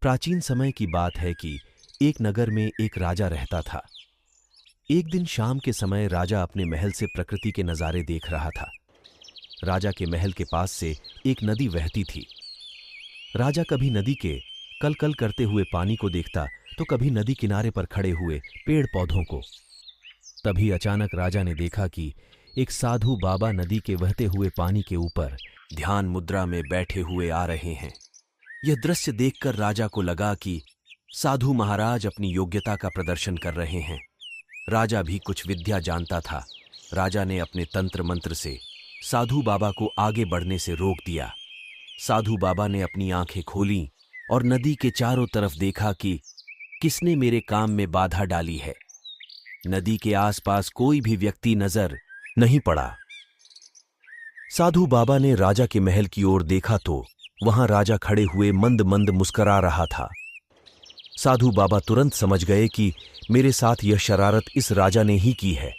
प्राचीन समय की बात है कि एक नगर में एक राजा रहता था। एक दिन शाम के समय राजा अपने महल से प्रकृति के नज़ारे देख रहा था। राजा के महल के पास से एक नदी बहती थी। राजा कभी नदी के कल कल करते हुए पानी को देखता तो कभी नदी किनारे पर खड़े हुए पेड़ पौधों को। तभी अचानक राजा ने देखा कि एक साधु बाबा नदी के बहते हुए पानी के ऊपर ध्यान मुद्रा में बैठे हुए आ रहे हैं। यह दृश्य देखकर राजा को लगा कि साधु महाराज अपनी योग्यता का प्रदर्शन कर रहे हैं। राजा भी कुछ विद्या जानता था। राजा ने अपने तंत्र मंत्र से साधु बाबा को आगे बढ़ने से रोक दिया। साधु बाबा ने अपनी आंखें खोलीं और नदी के चारों तरफ देखा कि किसने मेरे काम में बाधा डाली है। नदी के आसपास कोई भी व्यक्ति नजर नहीं पड़ा। साधु बाबा ने राजा के महल की ओर देखा तो वहां राजा खड़े हुए मंद मंद मुस्कुरा रहा था। साधु बाबा तुरंत समझ गए कि मेरे साथ यह शरारत इस राजा ने ही की है।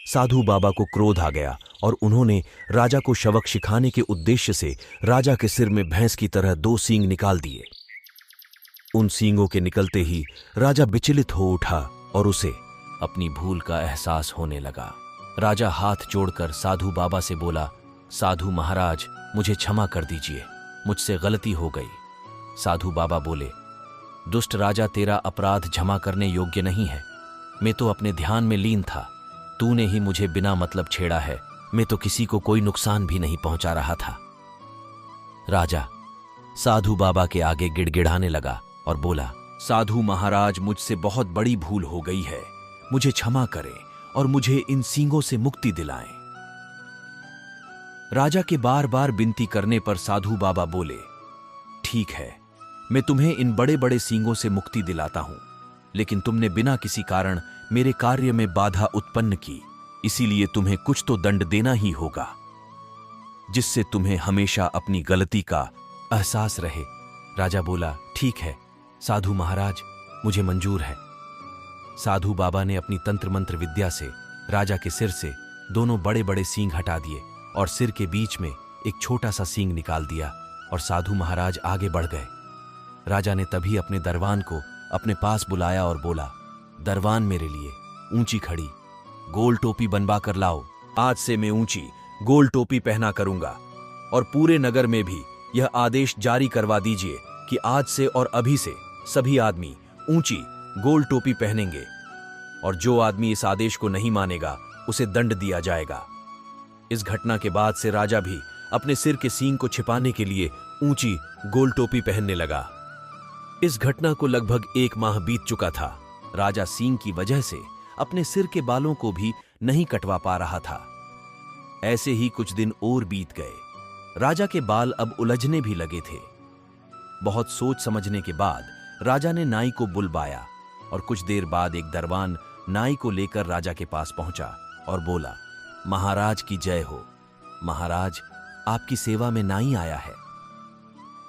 साधु बाबा को क्रोध आ गया और उन्होंने राजा को शवक सिखाने के उद्देश्य से राजा के सिर में भैंस की तरह 2 सींग निकाल दिए। उन सींगों के निकलते ही राजा विचलित हो उठा और उसे अपनी भूल का एहसास होने लगा। राजा हाथ जोड़कर साधु बाबा से बोला, साधु महाराज, मुझे क्षमा कर दीजिए, मुझसे गलती हो गई। साधु बाबा बोले, दुष्ट राजा, तेरा अपराध क्षमा करने योग्य नहीं है। मैं तो अपने ध्यान में लीन था। तूने ही मुझे बिना मतलब छेड़ा है। मैं तो किसी को कोई नुकसान भी नहीं पहुंचा रहा था। राजा साधु बाबा के आगे गिड़गिड़ाने लगा और बोला, साधु महाराज, मुझसे बहुत बड़ी भूल हो गई है। मुझे क्षमा करें और मुझे इन सींगों से मुक्ति दिलाएं। राजा के बार बार विनती करने पर साधु बाबा बोले, ठीक है, मैं तुम्हें इन बड़े बड़े सींगों से मुक्ति दिलाता हूं, लेकिन तुमने बिना किसी कारण मेरे कार्य में बाधा उत्पन्न की, इसीलिए तुम्हें कुछ तो दंड देना ही होगा, जिससे तुम्हें हमेशा अपनी गलती का एहसास रहे। राजा बोला, ठीक है साधु महाराज, मुझे मंजूर है। साधु बाबा ने अपनी तंत्र मंत्र विद्या से राजा के सिर से दोनों बड़े बड़े सींग हटा दिए और सिर के बीच में एक छोटा सा सींग निकाल दिया और साधु महाराज आगे बढ़ गए। राजा ने तभी अपने दरबान को अपने पास बुलाया और बोला, दरबान, मेरे लिए ऊंची खड़ी गोल टोपी बनवा कर लाओ। आज से मैं ऊंची गोल टोपी पहना करूंगा और पूरे नगर में भी यह आदेश जारी करवा दीजिए कि आज से और अभी से सभी आदमी ऊंची गोल टोपी पहनेंगे और जो आदमी इस आदेश को नहीं मानेगा उसे दंड दिया जाएगा। इस घटना के बाद से राजा भी अपने सिर के सींग को छिपाने के लिए ऊंची गोल टोपी पहनने लगा। इस घटना को लगभग 1 माह बीत चुका था। राजा सींग की वजह से अपने सिर के बालों को भी नहीं कटवा पा रहा था। ऐसे ही कुछ दिन और बीत गए। राजा के बाल अब उलझने भी लगे थे। बहुत सोच समझने के बाद राजा ने नाई को बुलवाया और कुछ देर बाद एक दरबान नाई को लेकर राजा के पास पहुंचा और बोला, महाराज की जय हो। महाराज, आपकी सेवा में नाई आया है।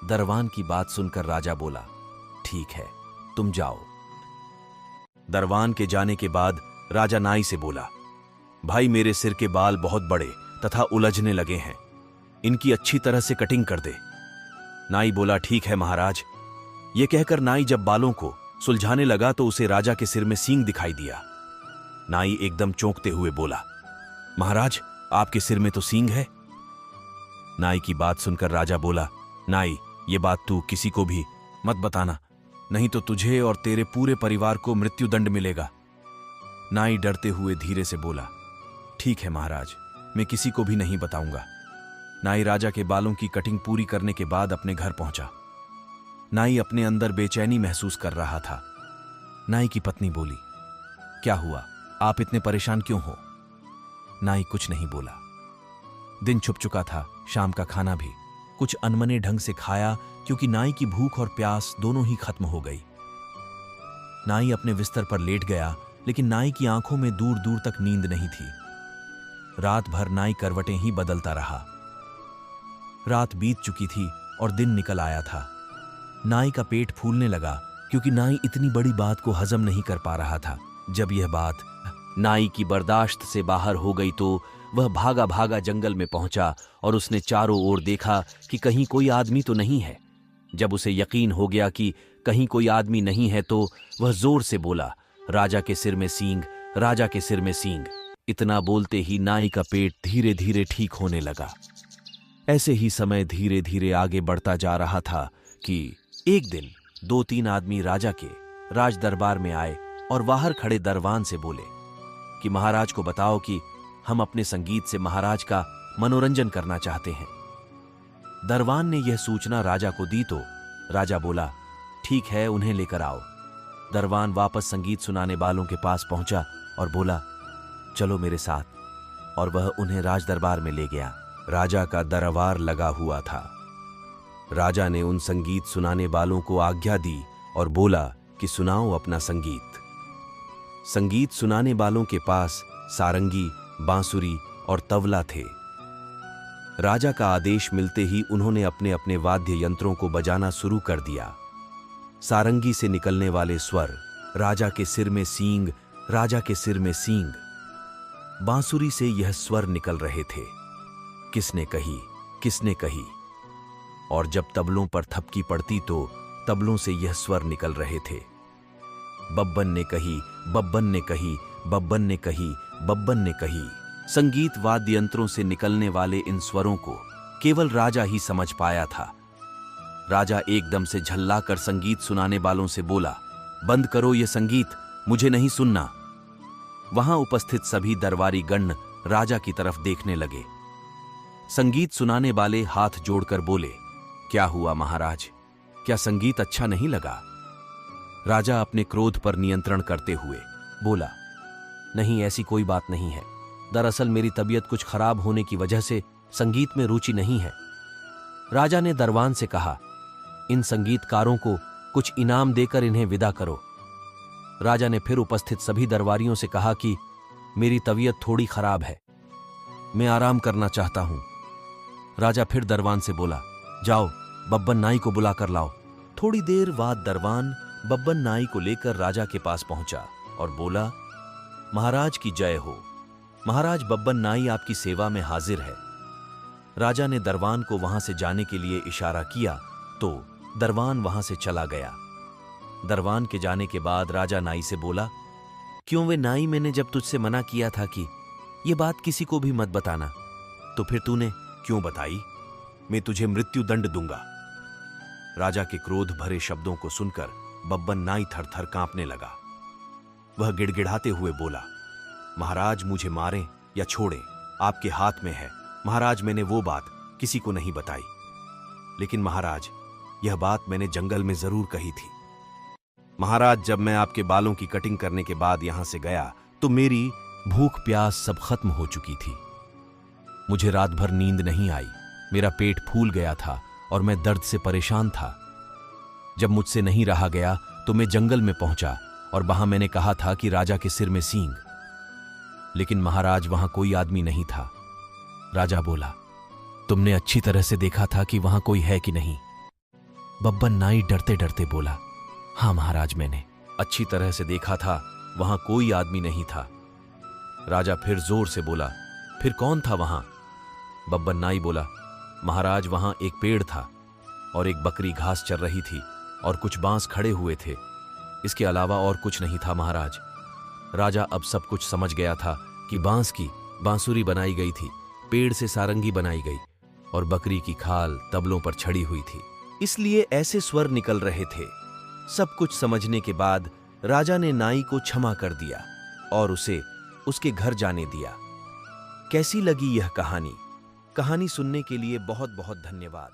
दरबान की बात सुनकर राजा बोला, ठीक है, तुम जाओ। दरबान के जाने के बाद राजा नाई से बोला, भाई, मेरे सिर के बाल बहुत बड़े तथा उलझने लगे हैं, इनकी अच्छी तरह से कटिंग कर दे। नाई बोला, ठीक है महाराज। यह कहकर नाई जब बालों को सुलझाने लगा तो उसे राजा के सिर में सींग दिखाई दिया। नाई एकदम चौंकते हुए बोला, महाराज, आपके सिर में तो सींग है। नाई की बात सुनकर राजा बोला, नाई, ये बात तू किसी को भी मत बताना, नहीं तो तुझे और तेरे पूरे परिवार को मृत्युदंड मिलेगा। नाई डरते हुए धीरे से बोला, ठीक है महाराज, मैं किसी को भी नहीं बताऊंगा। नाई राजा के बालों की कटिंग पूरी करने के बाद अपने घर पहुंचा। नाई अपने अंदर बेचैनी महसूस कर रहा था। नाई की पत्नी बोली, क्या हुआ, आप इतने परेशान क्यों हो? नाई कुछ नहीं बोला। दिन छुप चुका था। शाम का खाना भी कुछ अनमने ढंग से खाया क्योंकि नाई की भूख और प्यास दोनों ही खत्म हो गई। नाई अपने बिस्तर पर लेट गया, लेकिन नाई की आंखों में दूर दूर तक नींद नहीं थी। रात भर नाई करवटें ही बदलता रहा। रात बीत चुकी थी और दिन निकल आया था। नाई का पेट फूलने लगा क्योंकि नाई इतनी बड़ी बात को हजम नहीं कर पा रहा था। जब यह बात नाई की बर्दाश्त से बाहर हो गई तो वह भागा भागा जंगल में पहुंचा और उसने चारों ओर देखा कि कहीं कोई आदमी तो नहीं है। जब उसे यकीन हो गया कि कहीं कोई आदमी नहीं है तो वह जोर से बोला, राजा के सिर में सींग, राजा के सिर में सींग। इतना बोलते ही नाई का पेट धीरे धीरे ठीक होने लगा। ऐसे ही समय धीरे धीरे आगे बढ़ता जा रहा था कि एक दिन 2-3 आदमी राजा के राज दरबार में आए और बाहर खड़े दरवान से बोले कि महाराज को बताओ कि हम अपने संगीत से महाराज का मनोरंजन करना चाहते हैं। दरवान ने यह सूचना राजा को दी तो राजा बोला, ठीक है, उन्हें लेकर आओ। दरवान वापस संगीत सुनाने वालों के पास पहुंचा और बोला, चलो मेरे साथ, और वह उन्हें राज दरबार में ले गया। राजा का दरबार लगा हुआ था। राजा ने उन संगीत सुनाने वालों को आज्ञा दी और बोला कि सुनाओ अपना संगीत। संगीत सुनाने वालों के पास सारंगी, बांसुरी और तबला थे। राजा का आदेश मिलते ही उन्होंने अपने अपने वाद्य यंत्रों को बजाना शुरू कर दिया। सारंगी से निकलने वाले स्वर, राजा के सिर में सींग, राजा के सिर में सींग। बांसुरी से यह स्वर निकल रहे थे, किसने कही, किसने कही। और जब तबलों पर थपकी पड़ती तो तबलों से यह स्वर निकल रहे थे, बब्बन ने कही, बब्बन ने कही, बब्बन ने कही, बब्बन ने कही। संगीत वाद्य यंत्रों से निकलने वाले इन स्वरों को केवल राजा ही समझ पाया था। राजा एकदम से झल्लाकर संगीत सुनाने वालों से बोला, बंद करो ये संगीत, मुझे नहीं सुनना। वहां उपस्थित सभी दरबारी गण राजा की तरफ देखने लगे। संगीत सुनाने वाले हाथ जोड़कर बोले, क्या हुआ महाराज, क्या संगीत अच्छा नहीं लगा? राजा अपने क्रोध पर नियंत्रण करते हुए बोला, नहीं, ऐसी कोई बात नहीं है। दरअसल मेरी तबीयत कुछ खराब होने की वजह से संगीत में रुचि नहीं है। राजा ने दरबान से कहा, इन संगीतकारों को कुछ इनाम देकर इन्हें विदा करो। राजा ने फिर उपस्थित सभी दरबारियों से कहा कि मेरी तबीयत थोड़ी खराब है, मैं आराम करना चाहता हूं। राजा फिर दरबान से बोला, जाओ बब्बन नाई को बुला कर लाओ। थोड़ी देर बाद दरबान बब्बन नाई को लेकर राजा के पास पहुंचा और बोला, महाराज की जय हो। महाराज, बब्बन नाई आपकी सेवा में हाजिर है। राजा ने दरबान को वहां से जाने के लिए इशारा किया तो दरबान वहां से चला गया। दरबान के जाने के बाद राजा नाई से बोला, क्यों वे नाई, मैंने जब तुझसे मना किया था कि ये बात किसी को भी मत बताना, तो फिर तूने क्यों बताई? मैं तुझे मृत्यु दंड दूंगा। राजा के क्रोध भरे शब्दों को सुनकर बब्बन नाई थर-थर कांपने लगा। वह गिड़गिड़ाते हुए बोला, महाराज, मुझे मारें या छोड़ें, आपके हाथ में है। महाराज, मैंने वो बात किसी को नहीं बताई, लेकिन महाराज, यह बात मैंने जंगल में जरूर कही थी। महाराज, जब मैं आपके बालों की कटिंग करने के बाद यहां से गया तो मेरी भूख प्यास सब खत्म हो चुकी थी। मुझे रात भर नींद नहीं आई, मेरा पेट फूल गया था और मैं दर्द से परेशान था। जब मुझसे नहीं रहा गया तो मैं जंगल में पहुंचा और वहां मैंने कहा था कि राजा के सिर में सींग, लेकिन महाराज वहां कोई आदमी नहीं था। राजा बोला, तुमने अच्छी तरह से देखा था कि वहां कोई है कि नहीं? बब्बन नाई डरते डरते बोला, हां महाराज, मैंने अच्छी तरह से देखा था, वहां कोई आदमी नहीं था। राजा फिर जोर से बोला, फिर कौन था वहां? बब्बन नाई बोला, महाराज, वहां एक पेड़ था और एक बकरी घास चर रही थी और कुछ बांस खड़े हुए थे, इसके अलावा और कुछ नहीं था महाराज। राजा अब सब कुछ समझ गया था कि बांस की बांसुरी बनाई गई थी, पेड़ से सारंगी बनाई गई और बकरी की खाल तबलों पर छड़ी हुई थी, इसलिए ऐसे स्वर निकल रहे थे। सब कुछ समझने के बाद राजा ने नाई को क्षमा कर दिया और उसे उसके घर जाने दिया। कैसी लगी यह कहानी? कहानी सुनने के लिए बहुत बहुत धन्यवाद।